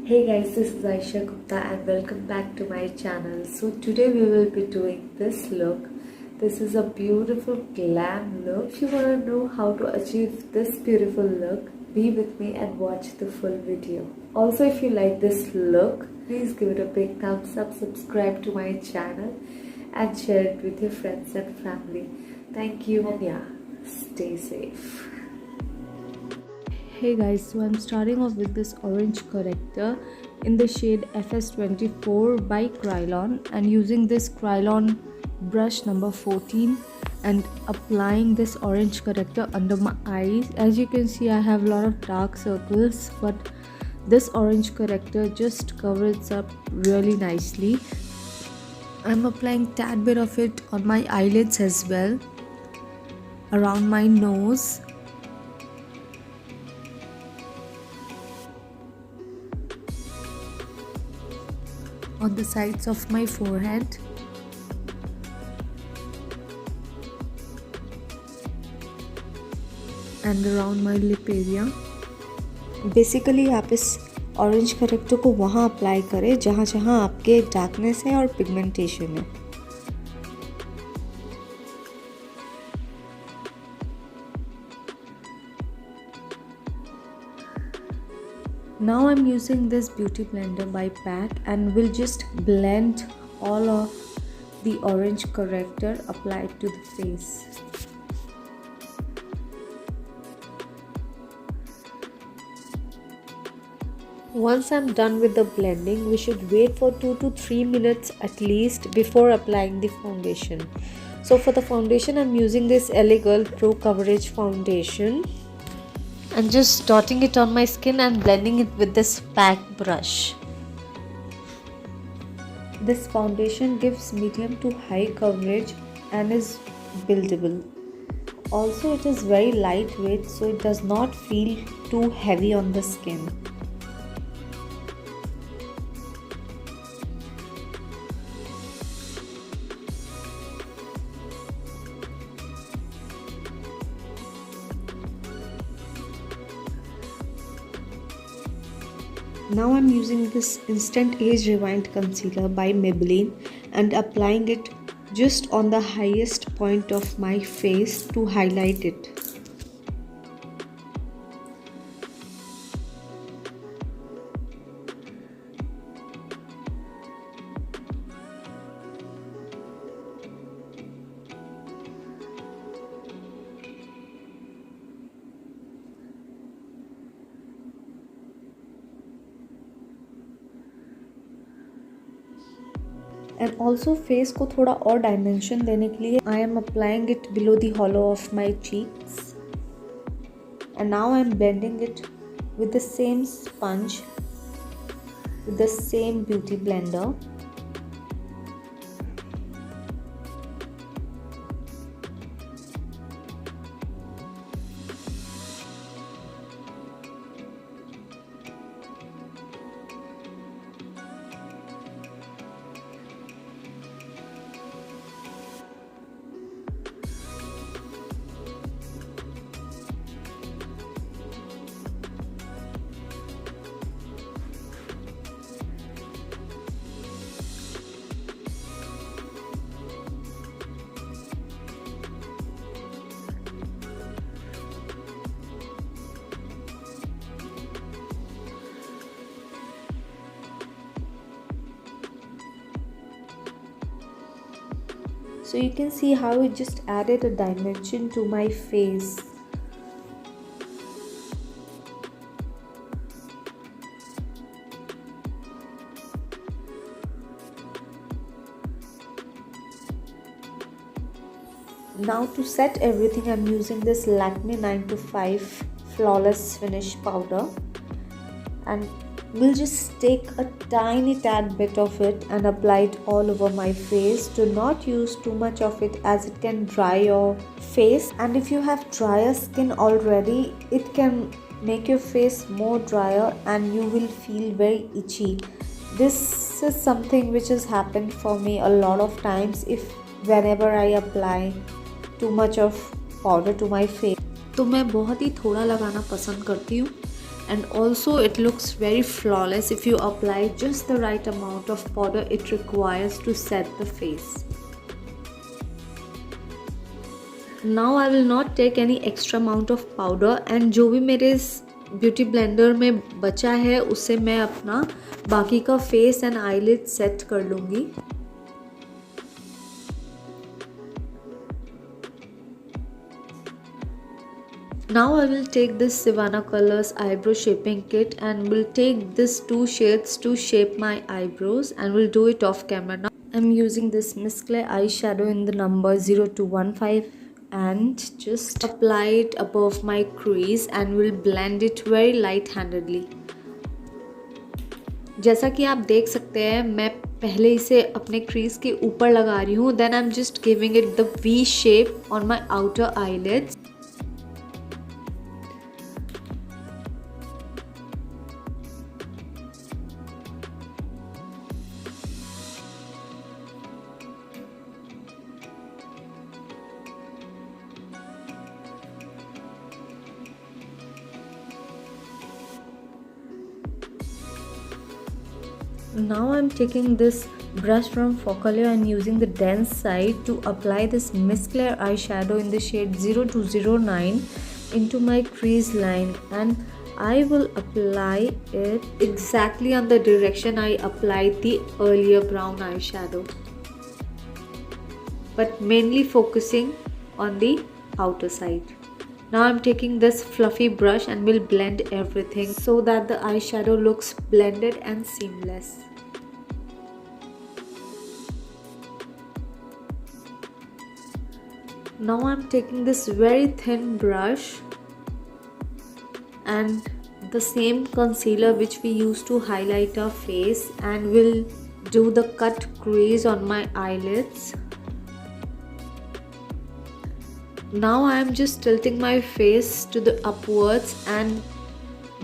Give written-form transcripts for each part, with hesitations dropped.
Hey guys, this is Aisha Gupta and welcome back to my channel. So today we will be doing this look. This is a beautiful glam look. If you want to know how to achieve this beautiful look, be with me and watch the full video. Also, if you like this look, please give it a big thumbs up, subscribe to my channel and share it with your friends and family. Thank you and yeah, stay safe. Hey guys, so I'm starting off with this orange corrector in the shade FS24 by Krylon and using this Krylon brush number 14 and applying this orange corrector under my eyes. As you can see, I have a lot of dark circles, but this orange corrector just covers up really nicely. I'm applying tad bit of it on my eyelids as well, around my nose, on the sides of my forehead, and around my lip area. Basically आप इस orange character को वहाँ apply करें जहाँ जहाँ आपके darkness है और पिगमेंटेशन है. Now I'm using this beauty blender by PAC and will just blend all of the orange corrector applied to the face. Once I'm done with the blending, we should wait for 2 to 3 minutes at least before applying the foundation. So for the foundation, I'm using this LA Girl Pro Coverage Foundation and just dotting it on my skin and blending it with this PAC brush. This foundation gives medium to high coverage and is buildable. Also, it is very lightweight, so it does not feel too heavy on the skin. Now I'm using this Instant Age Rewind Concealer by Maybelline and applying it just on the highest point of my face to highlight it. And also face को थोड़ा और dimension देने के लिए I am applying it below the hollow of my cheeks. And now I am blending it with the same sponge, with the same beauty blender. So you can see how it just added a dimension to my face. Now to set everything, I'm using this Lakme 9 to 5 Flawless Finish powder, and we'll just take a tiny tad bit of it and apply it all over my face. Do not use too much of it as it can dry your face, and if you have drier skin already, it can make your face more drier and you will feel very itchy. This is something which has happened for me a lot of times whenever I apply too much of powder to my face. तो मैं बहुत ही थोड़ा लगाना पसंद करती हूँ and also it looks very flawless if you apply just the right amount of powder it requires to set the face. Now I will not take any extra amount of powder and जो भी मेरे इस beauty blender में बचा है उससे मैं अपना बाकी का फेस एंड आईलिड सेट कर लूँगी. Now I will take this Savannah Colors eyebrow shaping kit and will take this 2 shades to shape my eyebrows and will do it off camera. Now I'm using this Miss Claire eyeshadow in the number 0215 and just apply it above my crease and will blend it very light handedly. जैसा कि आप देख सकते हैं मैं पहले इसे अपने क्रीज के ऊपर लगा रही हूँ. Then I'm just giving it the V shape on my outer eyelids. Now I'm taking this brush from Focallure and using the dense side to apply this Miss Claire eyeshadow in the shade 0209 into my crease line, and I will apply it exactly on the direction I applied the earlier brown eyeshadow, but mainly focusing on the outer side. Now I'm taking this fluffy brush and will blend everything so that the eyeshadow looks blended and seamless. Now I'm taking this very thin brush and the same concealer which we use to highlight our face and will do the cut crease on my eyelids. Now I am just tilting my face to the upwards and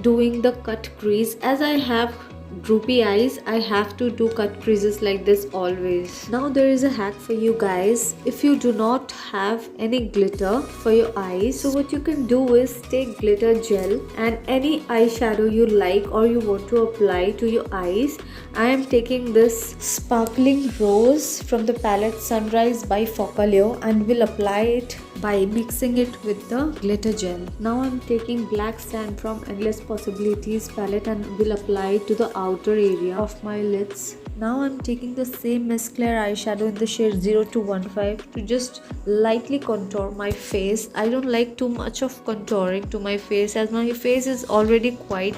doing the cut crease. As I have droopy eyes, I have to do cut creases like this always. Now there is a hack for you guys. If you do not have any glitter for your eyes, so what you can do is take glitter gel and any eyeshadow you like or you want to apply to your eyes. I am taking this Sparkling Rose from the palette Sunrise by Focallure and will apply it by mixing it with the glitter gel. Now I'm taking Black Sand from Endless Possibilities palette and will apply it to the outer area of my lids. Now I'm taking the same Miss Claire eyeshadow in the shade 0215 to just lightly contour my face. I don't like too much of contouring to my face as my face is already quite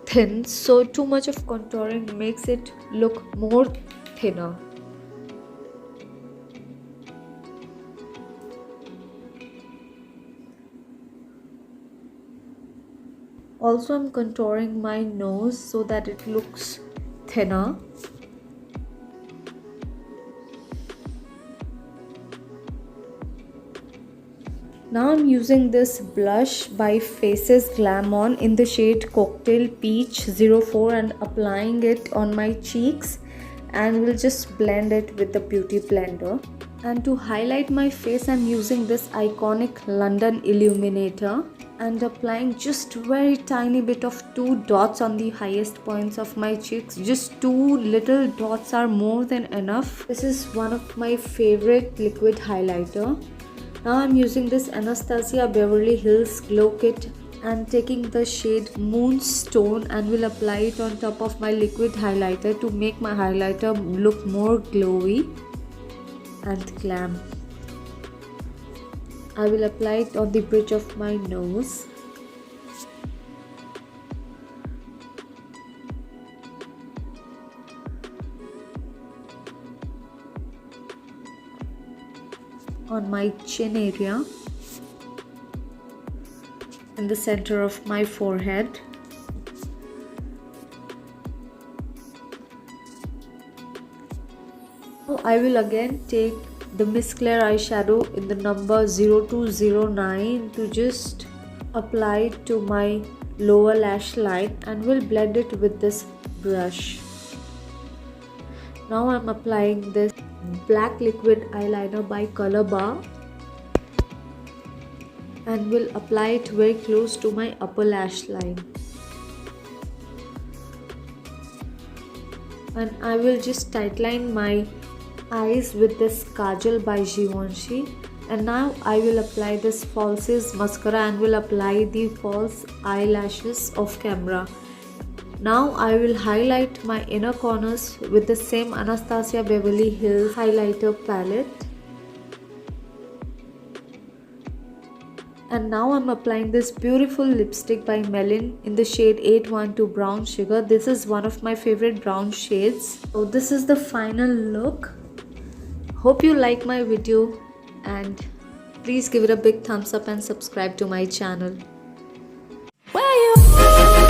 thin, so too much of contouring makes it look more thinner. Also, I'm contouring my nose so that it looks thinner. Now I'm using this blush by Faces Glam On in the shade Cocktail Peach 04 and applying it on my cheeks and will just blend it with the Beauty Blender. And to highlight my face, I'm using this iconic London Illuminator and applying just very tiny bit of 2 dots on the highest points of my cheeks. Just 2 little dots are more than enough. This is one of my favorite liquid highlighter. Now I'm using this Anastasia Beverly Hills Glow Kit and taking the shade Moonstone and will apply it on top of my liquid highlighter to make my highlighter look more glowy and glam. I will apply it on the bridge of my nose. On my chin area, in the center of my forehead, now I will again take the Miss Claire eyeshadow in the number 0209 to just apply it to my lower lash line and will blend it with this brush. Now I'm applying this black liquid eyeliner by Color Bar and will apply it very close to my upper lash line. And I will just tightline my eyes with this Kajal by Givenchy. And now I will apply this falsies mascara and will apply the false eyelashes of camera. Now I will highlight my inner corners with the same Anastasia Beverly Hills highlighter palette. And now I'm applying this beautiful lipstick by Melin in the shade 812 Brown Sugar. This is one of my favorite brown shades. So this is the final look. Hope you like my video and please give it a big thumbs up and subscribe to my channel. Where you